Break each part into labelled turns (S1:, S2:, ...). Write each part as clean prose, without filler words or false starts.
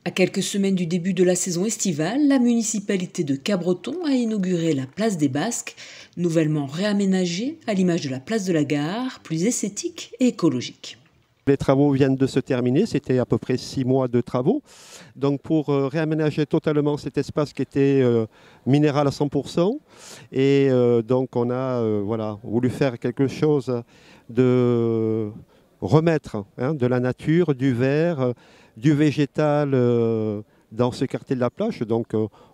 S1: À quelques semaines du début de la saison estivale, la municipalité de Cabreton a inauguré la place des Basques, nouvellement réaménagée à l'image de la place de la Gare, plus esthétique et écologique.
S2: Les travaux viennent de se terminer, c'était à peu près 6 mois de travaux. Donc pour réaménager totalement cet espace qui était minéral à 100%. Et donc on a voulu faire quelque chose de remettre de la nature, du vert, du végétal dans ce quartier de la plage. Donc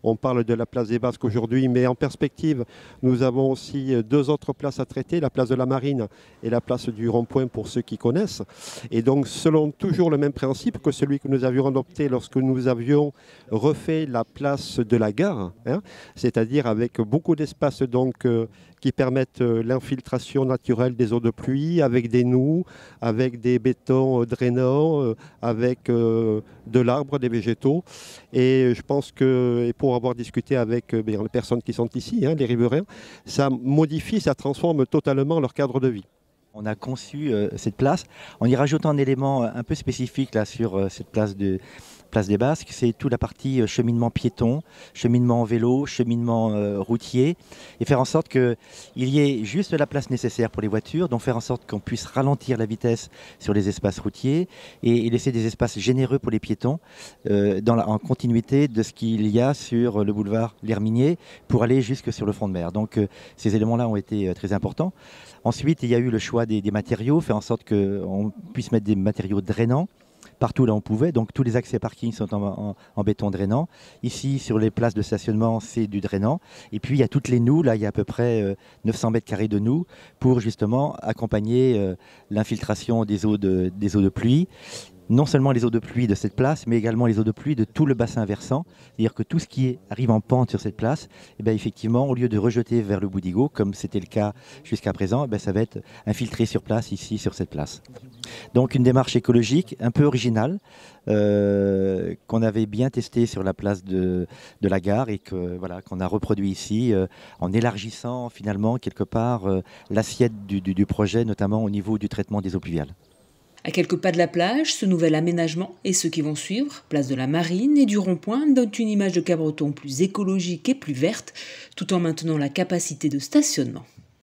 S2: on parle de la place des Basques aujourd'hui, mais en perspective, nous avons aussi 2 autres places à traiter, la place de la Marine et la place du Rond-Point pour ceux qui connaissent. Et donc selon toujours le même principe que celui que nous avions adopté lorsque nous avions refait la place de la Gare, c'est-à-dire avec beaucoup d'espace qui permettent l'infiltration naturelle des eaux de pluie, avec des noues, avec des bétons drainants, avec de l'arbre, des végétaux. Et je pense que, et pour avoir discuté avec les personnes qui sont ici, les riverains, ça modifie, ça transforme totalement leur cadre de vie.
S3: On a conçu cette place en y rajoutant un élément un peu spécifique là, sur cette place des Basques, c'est toute la partie cheminement piéton, cheminement en vélo, cheminement routier, et faire en sorte qu'il y ait juste la place nécessaire pour les voitures, donc faire en sorte qu'on puisse ralentir la vitesse sur les espaces routiers et laisser des espaces généreux pour les piétons en continuité de ce qu'il y a sur le boulevard L'Herminier pour aller jusque sur le front de mer. Donc ces éléments-là ont été très importants. Ensuite, il y a eu le choix des matériaux, faire en sorte qu'on puisse mettre des matériaux drainants partout là où on pouvait. Donc tous les accès parking sont en béton drainant. Ici, sur les places de stationnement, c'est du drainant. Et puis il y a toutes les noues, là il y a à peu près 900 mètres carrés de noues pour justement accompagner l'infiltration des eaux de pluie. Non seulement les eaux de pluie de cette place, mais également les eaux de pluie de tout le bassin versant. C'est-à-dire que tout ce qui arrive en pente sur cette place, effectivement, au lieu de rejeter vers le Boudigo, comme c'était le cas jusqu'à présent, ça va être infiltré sur place, ici, sur cette place. Donc une démarche écologique un peu originale, qu'on avait bien testée sur la place de la Gare et qu'on a reproduit ici, en élargissant finalement quelque part l'assiette du projet, notamment au niveau du traitement des eaux pluviales.
S1: À quelques pas de la plage, ce nouvel aménagement et ceux qui vont suivre, place de la Marine et du Rond-Point, donnent une image de Cabreton plus écologique et plus verte, tout en maintenant la capacité de stationnement.